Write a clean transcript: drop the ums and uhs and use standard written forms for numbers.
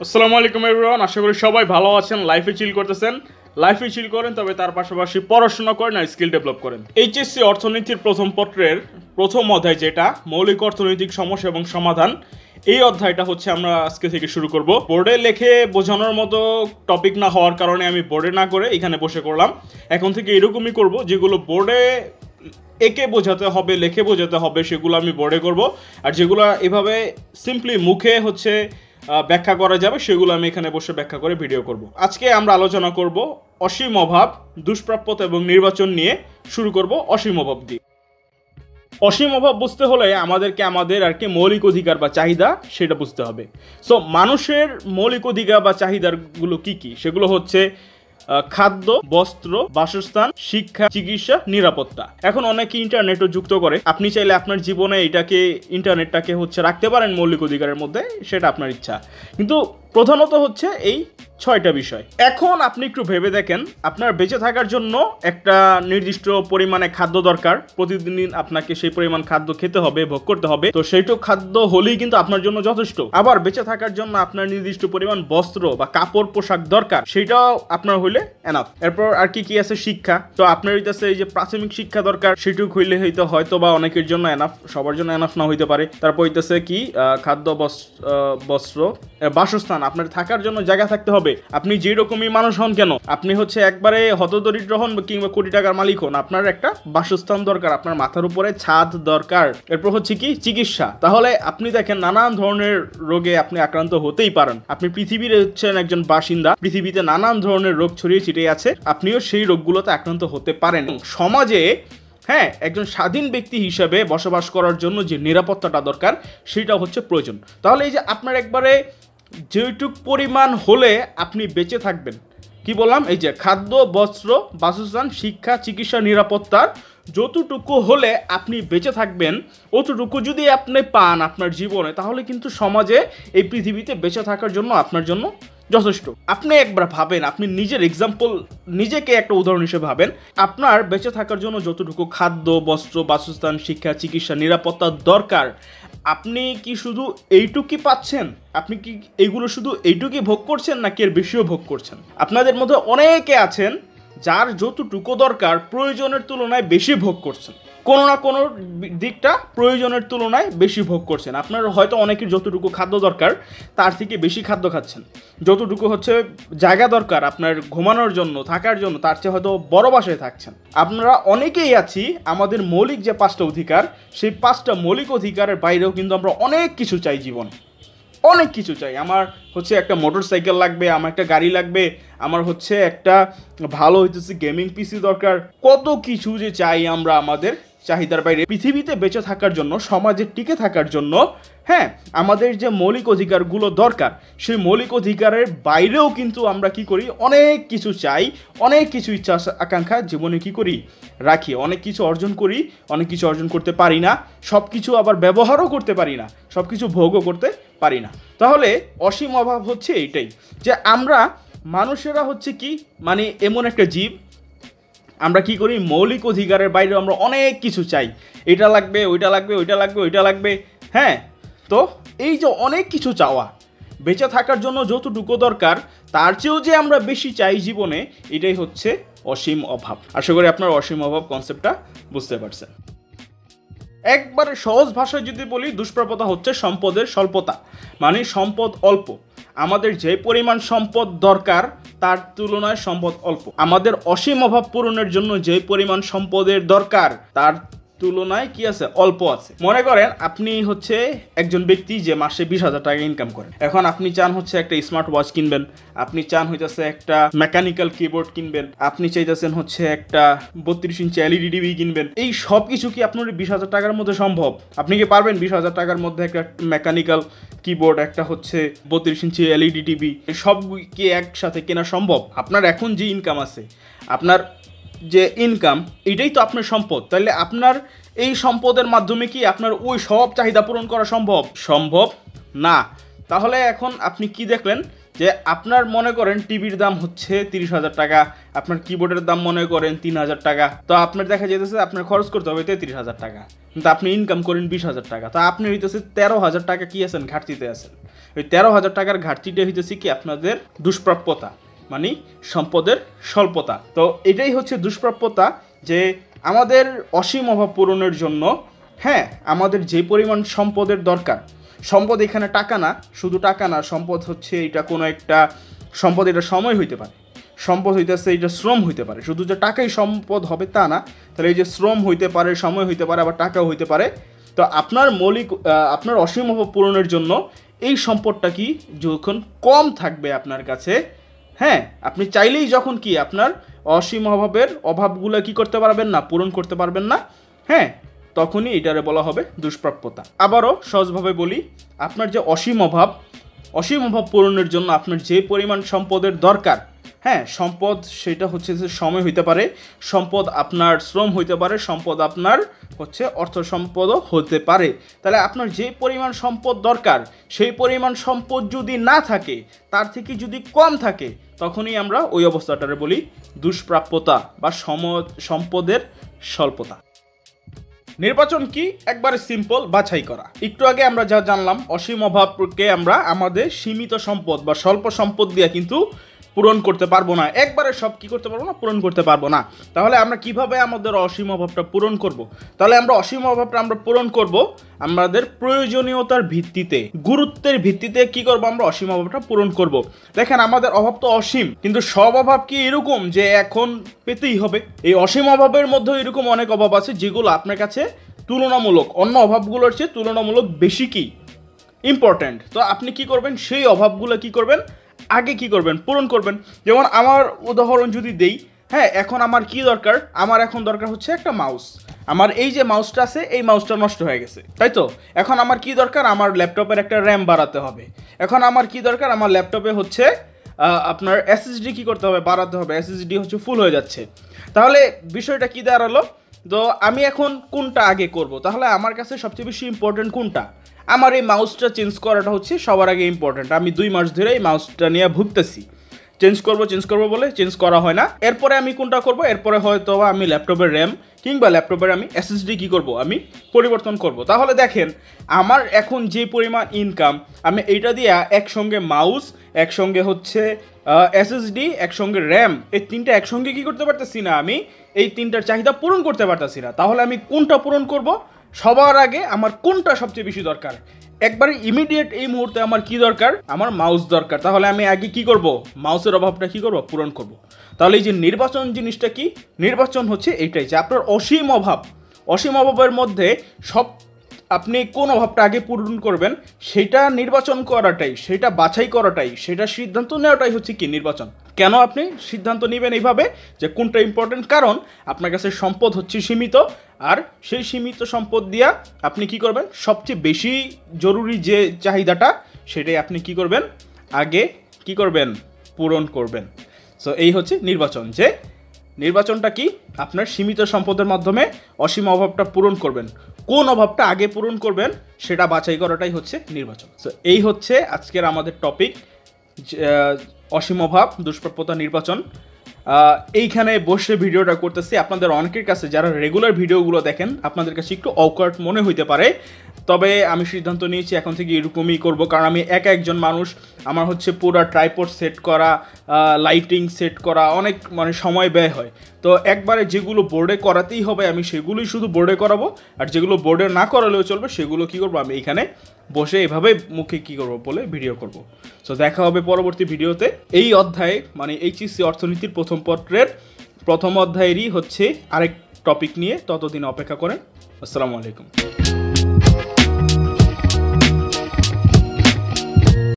আসসালামু আলাইকুম এভরিওয়ান, আশা করি সবাই ভালো আছেন, লাইফে চিল করতেছেন। লাইফে চিল করেন, তবে তার পাশাপাশি পড়াশোনা করেন আর স্কিল ডেভেলপ করেন। এইচএসসি অর্থনীতির প্রথম পত্রের প্রথম অধ্যায়, যেটা মৌলিক অর্থনৈতিক সমস্যা এবং সমাধান, এই অধ্যায়টা হচ্ছে আমরা আজকে থেকে শুরু করব। বোর্ডে লেখে বোঝানোর মতো টপিক না হওয়ার কারণে আমি বোর্ডে না করে এখানে বসে করলাম। এখন থেকে এরকমই করব, যেগুলো বোর্ডে একে বোঝাতে হবে, লেখে বোঝাতে হবে, সেগুলো আমি বোর্ডে করব। আর যেগুলো এভাবে সিম্পলি মুখে হচ্ছে ব্যাখ্যা করা যাবে, সেগুলো আমি এখানে বসে ব্যাখ্যা করে ভিডিও করব। আজকে আমরা আলোচনা করব অসীম অভাব, দুষ্প্রাপ্যতা এবং নির্বাচন নিয়ে। শুরু করব অসীম অভাব দিয়ে। অসীম অভাব বুঝতে হলে আমাদেরকে আমাদের আর কি মৌলিক অধিকার বা চাহিদা সেটা বুঝতে হবে। সো মানুষের মৌলিক অধিকার বা চাহিদাগুলো কি কি? সেগুলো হচ্ছে খাদ্য, বস্ত্র, বাসস্থান, শিক্ষা, চিকিৎসা, নিরাপত্তা। এখন অনেকে ইন্টারনেটও যুক্ত করে। আপনি চাইলে আপনার জীবনে এটাকে ইন্টারনেটটাকে হচ্ছে রাখতে পারেন মৌলিক অধিকারের মধ্যে, সেটা আপনার ইচ্ছা। কিন্তু প্রধানত হচ্ছে এই 6টা বিষয়। এখন আপনি একটু ভেবে দেখেন, আপনার বেঁচে থাকার জন্য একটা নির্দিষ্ট পরিমাণে খাদ্য দরকার। প্রতিদিন আপনাকে সেই পরিমাণ খাদ্য খেতে হবে, ভোগ করতে হবে। তো সেইটুকু খাদ্য হলেই কিন্তু আপনার জন্য যথেষ্ট। আবার বেঁচে থাকার জন্য আপনার নির্দিষ্ট পরিমাণ বস্ত্র বা কাপড় পোশাক দরকার, সেটাও আপনার হইলে এনাফ। এরপর আর কি কি আছে? শিক্ষা। তো আপনার হইতেছে এই যে প্রাথমিক শিক্ষা দরকার, সেটুকু হইলে হয়তো বা অনেকের জন্য এনাফ, সবার জন্য এনাফ না হইতে পারে। তারপর হইতেছে কি খাদ্য, বস্ত্র, বাসস্থান। আপনার থাকার জন্য জায়গা থাকতে হবে। আপনি যে রকমই মানুষ হন কেন, আপনি হচ্ছে একবারে হতদরিদ্র হন কিংবা কোটি টাকার মালিক হন, আপনার একটা বাসস্থান দরকার, আপনার মাথার উপরে ছাদ দরকার। এরপর হচ্ছে কি চিকিৎসা। তাহলে আপনি দেখেন নানান ধরনের রোগে আপনি আক্রান্ত হতেই পারেন। আপনি পৃথিবীর হচ্ছেন একজন বাসিন্দা, পৃথিবীতে নানান ধরনের রোগ ছড়িয়ে ছিটিয়ে আছে, আপনিও সেই রোগগুলোতে আক্রান্ত হতে পারেন। সমাজে একজন স্বাধীন ব্যক্তি হিসেবে বসবাস করার জন্য যে নিরাপত্তাটা দরকার, সেটা হচ্ছে প্রয়োজন। তাহলে এই যে আপনার একবারে যেটুক পরিমাণ হলে আপনি বেঁচে থাকবেন, কি বললাম? এই যে খাদ্য, বস্ত্র, বাসস্থান, শিক্ষা, চিকিৎসা, নিরাপত্তার যতটুকু হলে আপনি বেঁচে থাকবেন, অতটুকু যদি আপনি পান আপনার জীবনে, তাহলে কিন্তু সমাজে এই পৃথিবীতে বেঁচে থাকার জন্য আপনার জন্য যথেষ্ট। আপনি একবার ভাবেন, আপনি নিজের এক্সাম্পল, নিজেকে একটা উদাহরণ হিসেবে ভাবেন। আপনার বেঁচে থাকার জন্য যতটুকু খাদ্য, বস্ত্র, বাসস্থান, শিক্ষা, চিকিৎসা, নিরাপত্তার দরকার, আপনি কি শুধু এইটুকুই পাচ্ছেন? আপনি কি এইগুলো শুধু এইটুকুই ভোগ করছেন, নাকি এর বেশিও ভোগ করছেন? আপনাদের মধ্যে অনেকে আছেন যার যতটুকু দরকার প্রয়োজনের তুলনায় বেশি ভোগ করছেন, কোনো না কোনো দিকটা প্রয়োজনের তুলনায় বেশি ভোগ করছেন। আপনার হয়তো অনেকের যতটুকু খাদ্য দরকার তার থেকে বেশি খাদ্য খাচ্ছেন। যতটুকু হচ্ছে জায়গা দরকার আপনার ঘুমানোর জন্য, থাকার জন্য, তার চেয়ে হয়তো বড় বাসায় থাকছেন। আপনারা অনেকেই আছি, আমাদের মৌলিক যে 5টা অধিকার, সেই 5টা মৌলিক অধিকারের বাইরেও কিন্তু আমরা অনেক কিছু চাই জীবনে, অনেক কিছু চাই। আমার হচ্ছে একটা মোটর সাইকেল লাগবে, আমার একটা গাড়ি লাগবে, আমার হচ্ছে একটা ভালো হইতেছে গেমিং পিসি দরকার। কত কিছু যে চাই আমরা আমাদের চাহিদার বাইরে। পৃথিবীতে বেঁচে থাকার জন্য, সমাজে টিকে থাকার জন্য আমাদের যে মৌলিক অধিকারগুলো দরকার, সেই মৌলিক অধিকারের বাইরেও কিন্তু আমরা কি করি? অনেক কিছু চাই, অনেক কিছু ইচ্ছা আকাঙ্ক্ষা জীবনে কি করি? রাখি। অনেক কিছু অর্জন করি, অনেক কিছু অর্জন করতে পারি না, সব কিছু আবার ব্যবহারও করতে পারি না, সব কিছু ভোগও করতে পারি না। তাহলে অসীম অভাব হচ্ছে এইটাই, যে আমরা মানুষেরা হচ্ছে কি মানে এমন একটা জীব, আমরা কি করি? মৌলিক অধিকারের বাইরে আমরা অনেক কিছু চাই। এটা লাগবে, ওইটা লাগবে, ওইটা লাগবে, ওইটা লাগবে। তো এই যে অনেক কিছু চাওয়া, বেঁচে থাকার জন্য যতটুকু দরকার তার চেয়েও যে আমরা বেশি চাই জীবনে, এটাই হচ্ছে অসীম অভাব। আশা করি আপনার অসীম অভাব কনসেপ্টটা বুঝতে পারছেন। একবারে সহজ ভাষায় যদি বলি, দুষ্প্রাপ্যতা হচ্ছে সম্পদের স্বল্পতা, মানে সম্পদ অল্প। আমাদের যে পরিমাণ সম্পদ দরকার তার তুলনায় সম্পদ অল্প। আমাদের অসীম অভাব পূরণের জন্য যে পরিমাণ সম্পদের দরকার তার তুলনায় কি আছে? অল্প আছে। মনে করেন আপনি হচ্ছে একজন ব্যক্তি যে মাসে 20,000 টাকা ইনকাম করেন। এখন আপনি চান হচ্ছে একটা স্মার্ট ওয়াচ কিনবেন, আপনি চান হইতেছে একটা মেকানিক্যাল কিবোর্ড কিনবেন, আপনি চাইতেছেন হচ্ছে একটা 32 ইঞ্চি এলইডি টিভি কিনবেন। এই সব কিছু কি আপনার 20,000 টাকার মধ্যে সম্ভব? আপনি কি পারবেন 20,000 টাকার মধ্যে একটা মেকানিক্যাল কিবোর্ড, একটা হচ্ছে 32 ইঞ্চি এলইডি টিভি, সব কি একসাথে কেনা সম্ভব? আপনার এখন যে ইনকাম আছে, আপনার যে ইনকাম, এটাই তো আপনার সম্পদ। তাহলে আপনার এই সম্পদের মাধ্যমে কি আপনার ওই সব চাহিদা পূরণ করা সম্ভব? সম্ভব না। তাহলে এখন আপনি কি দেখলেন যে আপনার মনে করেন টিভির দাম হচ্ছে 30,000 টাকা, আপনার কিবোর্ডের দাম মনে করেন 3,000 টাকা, তো আপনার দেখা যেতেছে আপনার খরচ করতে হবে 33,000 টাকা, কিন্তু আপনি ইনকাম করেন 20,000 টাকা, তো আপনি হইতেছে 13,000 টাকা কি আছেন, ঘাটতিতে আছেন। ওই 13,000 টাকার ঘাটতিটা হইতেছে কি আপনাদের দুষ্প্রাপ্যতা, মানে সম্পদের স্বল্পতা। তো এটাই হচ্ছে দুষ্প্রাপ্যতা, যে আমাদের অসীম অভাব পূরণের জন্য হ্যাঁ আমাদের যে পরিমাণ সম্পদের দরকার, সম্পদ এখানে টাকা না, শুধু টাকা না, সম্পদ হচ্ছে এটা কোনো একটা সম্পদ, এটা সময় হইতে পারে, সম্পদ হইতেছে এটা শ্রম হইতে পারে, শুধু যে টাকাই সম্পদ হবে তা না, তাহলে এই যে শ্রম হইতে পারে, সময় হইতে পারে, আবার টাকাও হইতে পারে। তো আপনার আপনার অসীম অভাব পূরণের জন্য এই সম্পদটা কি যখন কম থাকবে আপনার কাছে, হ্যাঁ আপনি চাইলেই যখন কি আপনার অসীম অভাবগুলো কি করতে পারবেন না, পূরণ করতে পারবেন না, হ্যাঁ তখনই এটারে বলা হবে দুষ্প্রাপ্যতা। আবারও সহজভাবে বলি, আপনার যে অসীম অভাব পূরণের জন্য আপনার যে পরিমাণ সম্পদের দরকার, হ্যাঁ সম্পদ সেটা হচ্ছে যে সময় হইতে পারে, সম্পদ আপনার শ্রম হইতে পারে, সম্পদ আপনার হচ্ছে অর্থ সম্পদও হতে পারে। তাহলে আপনার যে পরিমাণ সম্পদ দরকার সেই পরিমাণ সম্পদ যদি না থাকে, তার থেকে যদি কম থাকে, তখনই আমরা ওই অবস্থাটারে বলি দুষ্প্রাপ্যতা বা সম্পদের স্বল্পতা। নির্বাচন কি? একবারে সিম্পল, বাছাই করা। একটু আগে আমরা যা জানলাম, অসীম অভাবকে আমরা আমাদের সীমিত সম্পদ বা স্বল্প সম্পদ দিয়ে কিন্তু পূরণ করতে পারবো না, একবারে সব কি করতে পারবো না, পূরণ করতে পারবো না। তাহলে আমরা কিভাবে আমাদের অসীম অভাবটা পূরণ করব? তাহলে আমরা অসীম অভাবটা আমরা পূরণ করব আমাদের প্রয়োজনীয়তার ভিত্তিতে, গুরুত্বের ভিত্তিতে কি করব, আমরা অসীম অভাবটা পূরণ করব। দেখেন আমাদের অভাব তো অসীম, কিন্তু সব অভাব কি এরকম যে এখন পেতেই হবে? এই অসীম অভাবের মধ্যে এরকম অনেক অভাব আছে যেগুলো আপনার কাছে তুলনামূলক অন্য অভাবগুলোর চেয়ে তুলনামূলক বেশি কি ইম্পর্ট্যান্ট। তো আপনি কি করবেন, সেই অভাবগুলো কি করবেন, আগে কি করবেন, পূরণ করবেন। যেমন আমার উদাহরণ যদি দেই, হ্যাঁ এখন আমার কি দরকার, আমার এখন দরকার হচ্ছে একটা মাউস। আমার এই যে মাউসটা আছে, এই মাউসটা নষ্ট হয়ে গেছে, তাই তো? এখন আমার কি দরকার, আমার ল্যাপটপের একটা র্যাম বাড়াতে হবে। এখন আমার কি দরকার, আমার ল্যাপটপে হচ্ছে আপনার এসএসডি কি করতে হবে, বাড়াতে হবে, এসএসডি হচ্ছে ফুল হয়ে যাচ্ছে। তাহলে বিষয়টা কি দাঁড়ালো, তো আমি এখন কোনটা আগে করব? তাহলে আমার কাছে সবচেয়ে বেশি ইম্পর্টেন্ট কোনটা? আমার এই মাউসটা চেঞ্জ করাটা হচ্ছে সবার আগে ইম্পর্টেন্ট। আমি 2 মাস ধরে এই মাউসটা নিয়ে ভুগতেছি, চেঞ্জ করবো বলে চেঞ্জ করা হয় না। এরপরে আমি কোনটা করব? এরপরে হয়তো আমি ল্যাপটপের র্যাম কিংবা ল্যাপটপের আমি এসএসডি কি করব, আমি পরিবর্তন করব। তাহলে দেখেন আমার এখন যে পরিমাণ ইনকাম, আমি এইটা দিয়ে একসঙ্গে মাউস, একসঙ্গে হচ্ছে এসএসডি, একসঙ্গে র্যাম, এই তিনটা একসঙ্গে কি করতে পারতেছি না, আমি এই তিনটার চাহিদা পূরণ করতে পারতেছি না। তাহলে আমি কোনটা পূরণ করব? সবার আগে আমার কোনটা সবচেয়ে বেশি দরকার, একবারে ইমিডিয়েট এই মুহূর্তে আমার কি দরকার, আমার মাউস দরকার। তাহলে আমি আগে কি করব, মাউসের অভাবটা কি করব, পূরণ করব। তাহলে এই যে নির্বাচন জিনিসটা কি, নির্বাচন হচ্ছে এইটাই যে আপনার অসীম অভাবের মধ্যে সব আপনি কোন অভাবটা আগে পূরণ করবেন সেটা নির্বাচন করাটাই, সেটা বাছাই করাটাই, সেটা সিদ্ধান্ত নেওয়াটাই হচ্ছে কি নির্বাচন। কেন আপনি সিদ্ধান্ত নেবেন এইভাবে যে কোনটা ইম্পর্টেন্ট? কারণ আপনার কাছে সম্পদ হচ্ছে সীমিত, আর সেই সীমিত সম্পদ দিয়া আপনি কি করবেন, সবচেয়ে বেশি জরুরি যে চাহিদাটা সেটাই আপনি কি করবেন, আগে কি করবেন, পূরণ করবেন। সো এই হচ্ছে নির্বাচন, যে নির্বাচনটা কি, আপনার সীমিত সম্পদের মাধ্যমে অসীম অভাবটা পূরণ করবেন। কোন অভাবটা আগে পূরণ করবেন সেটা বাছাই করাটাই হচ্ছে নির্বাচন। সো এই হচ্ছে আজকের আমাদের টপিক, অসীম অভাব, দুষ্প্রাপ্যতা, নির্বাচন। এইখানে বসে ভিডিওটা করতেছি, আপনাদের অনেকের কাছে যারা রেগুলার ভিডিওগুলো দেখেন আপনাদের কাছে একটু অকওয়ার্ড মনে হইতে পারে, তবে আমি সিদ্ধান্ত নিয়েছি এখন থেকে এরকমই করব। কারণ আমি একজন মানুষ, আমার হচ্ছে পুরো ট্রাইপড সেট করা, লাইটিং সেট করা অনেক সময় ব্যয় হয়। তো একবারে যেগুলো বোর্ডে করাতেই হবে আমি সেগুলোই শুধু বোর্ডে করাবো, আর যেগুলো বোর্ডে না করালেও চলবে সেগুলো কি করবো, আমি এখানে বসে এভাবে মুখে কি করবো বলে ভিডিও করব। সো দেখা হবে পরবর্তী ভিডিওতে। এই অধ্যায়ে এইচএসসি অর্থনীতির প্রথম পত্রের প্রথম অধ্যায়েরই হচ্ছে আরেক টপিক নিয়ে, ততদিন অপেক্ষা করেন। আসসালামু আলাইকুম।